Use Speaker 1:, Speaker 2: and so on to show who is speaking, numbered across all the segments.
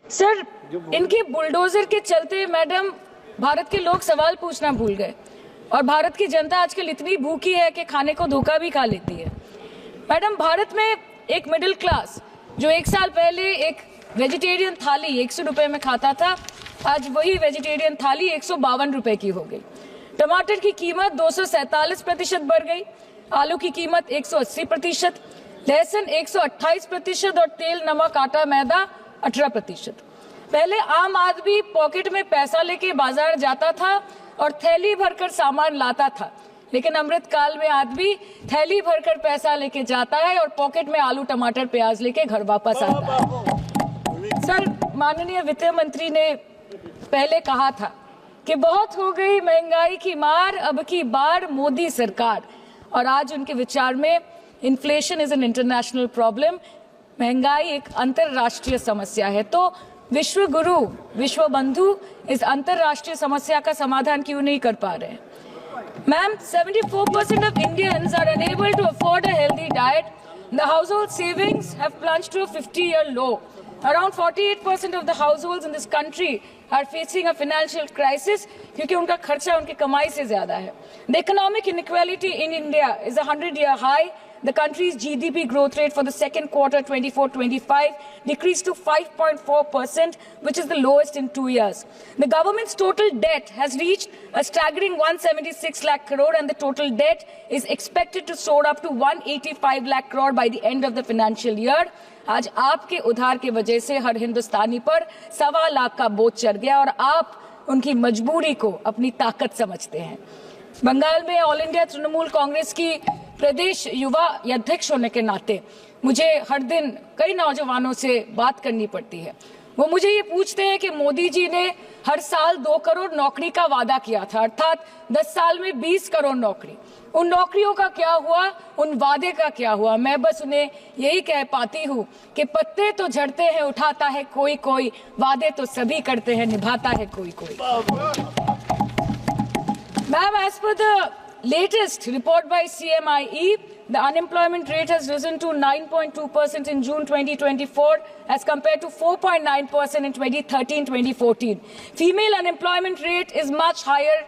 Speaker 1: Sir, इनके bulldozer के चलते मैडम भारत के लोग सवाल पूछना भूल गए और भारत की जनता आजकल इतनी भूखी है कि खाने को धोखा भी खा लेती है। मैडम, भारत में एक मिडिल क्लास जो एक साल पहले एक वेजिटेरियन थाली 100 रुपए में खाता था, आज वही वेजिटेरियन थाली 152 रुपए की हो गई। टमाटर की कीमत 247% बढ़ गई, आलू की कीमत 180%, लहसुन 128% और तेल, नमक, आटा, मैदा 18%। पहले आम आदमी पॉकेट में पैसा लेके बाजार जाता था और थैली भरकर सामान लाता था, लेकिन अमृत काल में आदमी थैली भरकर पैसा लेके जाता है और पॉकेट में आलू, टमाटर, प्याज लेके घर वापस आता है। सर, माननीय वित्त मंत्री ने पहले कहा था कि बहुत हो गई महंगाई की मार, अब की बार मोदी सरकार, और आज उनके विचार में inflation is an international problem, महंगाई एक अंतरराष्ट्रीय समस्या है। तो विश्व गुरु, विश्व बंधु इस अंतरराष्ट्रीय समस्या का समाधान क्यों नहीं कर पा रहे हैं? Ma'am, 74% of Indians are unable to afford a healthy diet. The household savings have plunged to a 50-year low. Around 48% of the households in this country are facing a financial crisis क्योंकि उनका खर्चा उनकी कमाई से ज्यादा है। The economic inequality in India is a 100-year high. The country's GDP growth rate for the second quarter 24-25 decreased to 5.4%, which is the lowest in 2 years. The government's total debt has reached a staggering 176 lakh crore, and the total debt is expected to soar up to 185 lakh crore by the end of the financial year. आज आपके उधार की वजह से हर हिंदुस्तानी पर 1.25 लाख का बोझ चढ़ गया और आप उनकी मजबूरी को अपनी ताकत समझते हैं। बंगाल में ऑल इंडिया तृणमूल कांग्रेस की प्रदेश युवा अध्यक्ष होने के नाते मुझे हर दिन कई नौजवानों से बात करनी पड़ती है। वो मुझे ये पूछते हैं कि मोदी जी ने हर साल 2 करोड़ नौकरी का वादा किया था, अर्थात 10 साल में 20 करोड़ नौकरी। उन नौकरियों का क्या हुआ, उन वादे का क्या हुआ? मैं बस उन्हें यही कह पाती हूँ कि पत्ते तो झड़ते हैं, उठाता है कोई कोई, वादे तो सभी करते हैं, निभाता है कोई कोई। Ma'am, as per the latest report by CMIE, the unemployment rate has risen to 9.2% in June 2024 as compared to 4.9% in 2013-2014. Female unemployment rate is much higher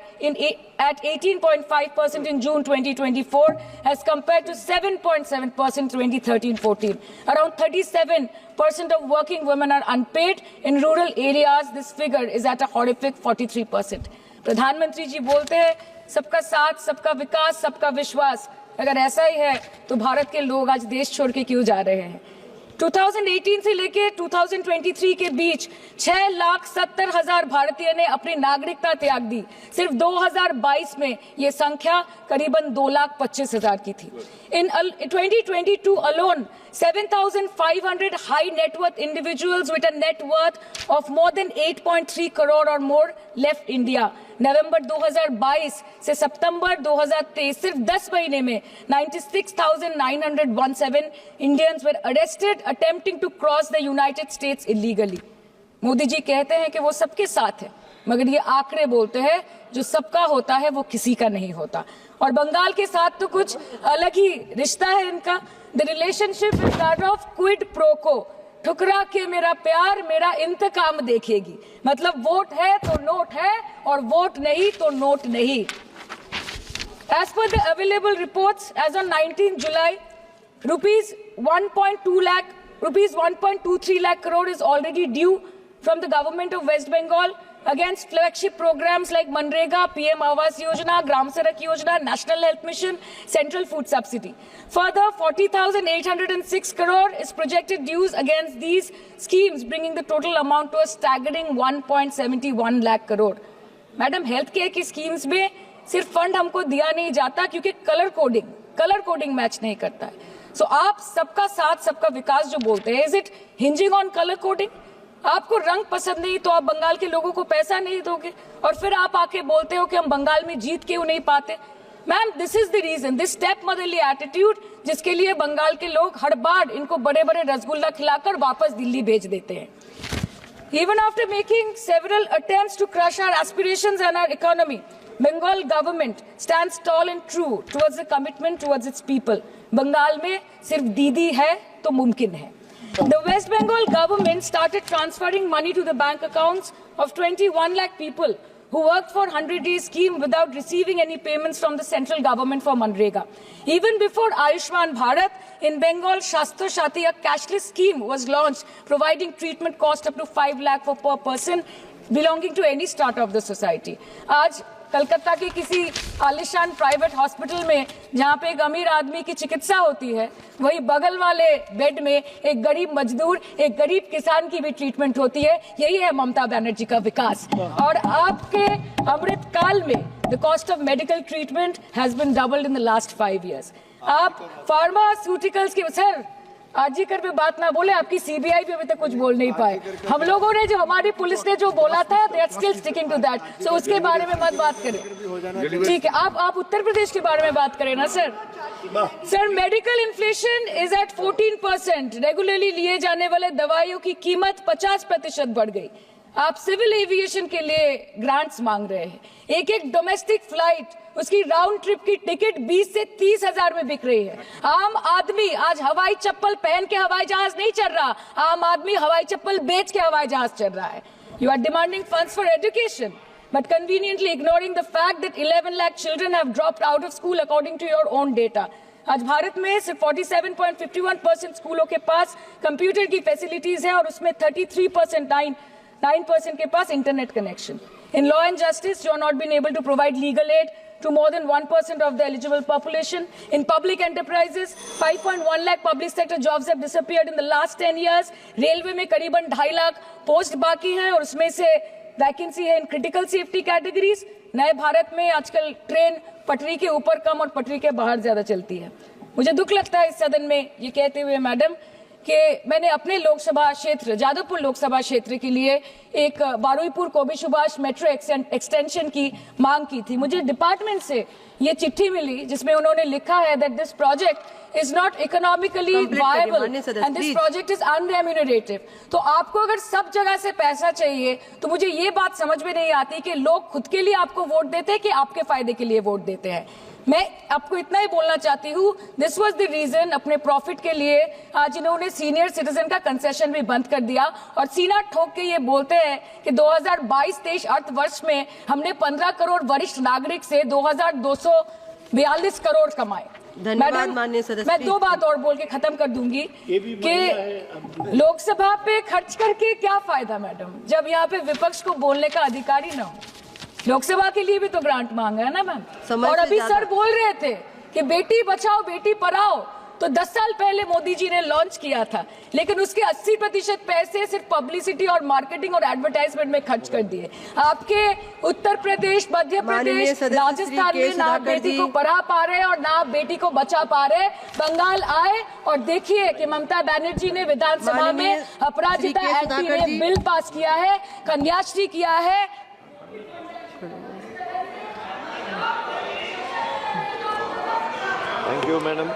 Speaker 1: at 18.5% in June 2024 as compared to 7.7% in 2013-14. Around 37% of working women are unpaid. In rural areas, this figure is at a horrific 43%. प्रधानमंत्री जी बोलते हैं सबका साथ, सबका विकास, सबका विश्वास। अगर ऐसा ही है तो भारत के लोग आज देश छोड़ के क्यों जा रहे हैं? 2018 से लेके 2023 के बीच 6,70,000 भारतीय ने अपनी नागरिकता त्याग दी। सिर्फ 2022 में ये संख्या करीबन 2,25,000 की थी। In 2022 alone, 7,500 high net worth individuals with a net worth of more than 8.3 crore or more left India. नवंबर 2022 से सितंबर 2023 सिर्फ 10 महीने में 96,917 Indians were arrested attempting to cross the United States illegally. Modi ji कहते हैं कि वो सबके साथ है, मगर ये आंकड़े बोलते हैं जो सबका होता है वो किसी का नहीं होता। और बंगाल के साथ तो कुछ अलग ही रिश्ता है इनका। The relationship is that of quid pro quo. ठुकरा के मेरा प्यार मेरा इंतकाम देखेगी, मतलब वोट है तो नोट है और वोट नहीं तो नोट नहीं। As per the available reports, as on 19 July, rupees 1.23 lakh crore is already due from the government of West Bengal against flagship programs like Manrega, PM Awas Yojana, Gram Sadak Yojana, National Health Mission, Central Food Subsidy. Further, 40,806 crore is projected dues against these schemes, bringing the total amount to a staggering 1.71 lakh crore. Madam, health care की schemes में सिर्फ fund हमको दिया नहीं जाता क्योंकि colour coding match नहीं करता है। सो आप सबका साथ, सबका विकास जो बोलते हैं, is it hinging on colour coding? आपको रंग पसंद नहीं तो आप बंगाल के लोगों को पैसा नहीं दोगे और फिर आप आके बोलते हो कि हम बंगाल में जीत क्यों नहीं पाते? Ma'am, this is the reason, this stepmotherly attitude, जिसके लिए बंगाल के लोग हर बार इनको बड़े बड़े रसगुल्ला खिलाकर वापस दिल्ली भेज देते हैं। Even after making several attempts to crush our aspirations and our economy, Bengal government stands tall and true towards the commitment towards its people. Bengal में सिर्फ दीदी है तो मुमकिन है। The West Bengal government started transferring money to the bank accounts of 21 lakh people who worked for 100-day scheme without receiving any payments from the central government for Manrega. Even before Ayushman Bharat, in Bengal, Shastra Shati, a cashless scheme was launched, providing treatment cost up to 5 lakh for per person belonging to any strata of the society. आज कलकत्ता के किसी आलिशान private hospital में जहां पे एक अमीर आदमी की चिकित्सा होती है, वही बगल वाले बेड में एक गरीब मजदूर, एक गरीब किसान की भी ट्रीटमेंट होती है। यही है ममता बनर्जी का विकास। और आपके अमृत काल में the cost of medical treatment has been doubled in the last 5 years। आप फार्मास्यूटिकल्स के सर आरजीकर पे बात ना बोले, आपकी सीबीआई पे अभी तक कुछ बोल नहीं पाए। हम लोगों ने जो हमारी पुलिस ने जो बोला था, they are still sticking to that. So उसके बारे में मत बात करें, ठीक है। आप उत्तर प्रदेश के बारे में बात करें ना sir. Sir, medical inflation is at 14%। Regularly लिए जाने वाले दवाइयों की कीमत 50% बढ़ गई। आप सिविल एविएशन के लिए ग्रांट्स मांग रहे हैं। एक एक डोमेस्टिक फ्लाइट, उसकी राउंड ट्रिप की टिकट 20 से 30 हजार में बिक रही है। आम आदमी आज हवाई चप्पल पहन के हवाई जहाज नहीं चल रहा, आम आदमी हवाई चप्पल बेच के हवाई जहाज चल रहा है। You are demanding funds for education but conveniently ignoring the fact that 11 lakh children have dropped out of school according to your own data. आज भारत में सिर्फ 47.51% स्कूलों के पास कंप्यूटर की फैसिलिटीज है और उसमें 9% के पास internet connection. In law and justice, you are not been able to provide legal aid to more than 1% of the eligible population. In public enterprises, 5.1 lakh public sector jobs have disappeared in the last 10 years. Railway में करीबन 2.5 lakh post बाकी हैं और उसमें से vacancy है in critical safety categories. नए भारत में आजकल ट्रेन पटरी के ऊपर कम और पटरी के बाहर ज्यादा चलती है। मुझे दुख लगता है इस सदन में ये कहते हुए मैडम कि मैंने अपने लोकसभा क्षेत्र जादवपुर लोकसभा क्षेत्र के लिए एक बारुईपुर कोबी सुभाष मेट्रो एक्सटेंशन की मांग की थी। मुझे डिपार्टमेंट से ये चिट्ठी मिली जिसमें उन्होंने लिखा है that this project is not economically viable and this project is unremunerative. तो आपको अगर सब जगह से पैसा चाहिए तो मुझे ये बात समझ में नहीं आती कि लोग खुद के लिए आपको वोट देते हैं कि आपके फायदे के लिए वोट देते हैं। मैं आपको इतना ही बोलना चाहती हूँ, दिस वाज द रीजन अपने प्रॉफिट के लिए आज इन्होंने सीनियर सिटीजन का कंसेशन भी बंद कर दिया और सीना ठोक के ये बोलते हैं कि 2022-23 अर्थ वर्ष में हमने 15 करोड़ वरिष्ठ नागरिक से 2242 करोड़ कमाए।
Speaker 2: धन्यवाद माननीय सदस्य।
Speaker 1: मैं 2 बात और बोल के खत्म कर दूंगी कि लोकसभा पे खर्च करके क्या फायदा मैडम, जब यहाँ पे विपक्ष को बोलने का अधिकार ही ना हो। लोकसभा के लिए भी तो ग्रांट मांगा है ना मैम। और अभी सर बोल रहे थे कि बेटी बचाओ बेटी पढ़ाओ, तो 10 साल पहले मोदी जी ने लॉन्च किया था, लेकिन उसके 80% पैसे सिर्फ पब्लिसिटी और मार्केटिंग और एडवर्टाइजमेंट में खर्च कर दिए। आपके उत्तर प्रदेश, मध्य प्रदेश, राजस्थान में ना आप बेटी को पढ़ा पा रहे और ना आप बेटी को बचा पा रहे। बंगाल आए और देखिए कि ममता बनर्जी ने विधानसभा में अपराजिता एक्ट में बिल पास किया है, कन्याश्री किया है।
Speaker 3: Thank you, madam.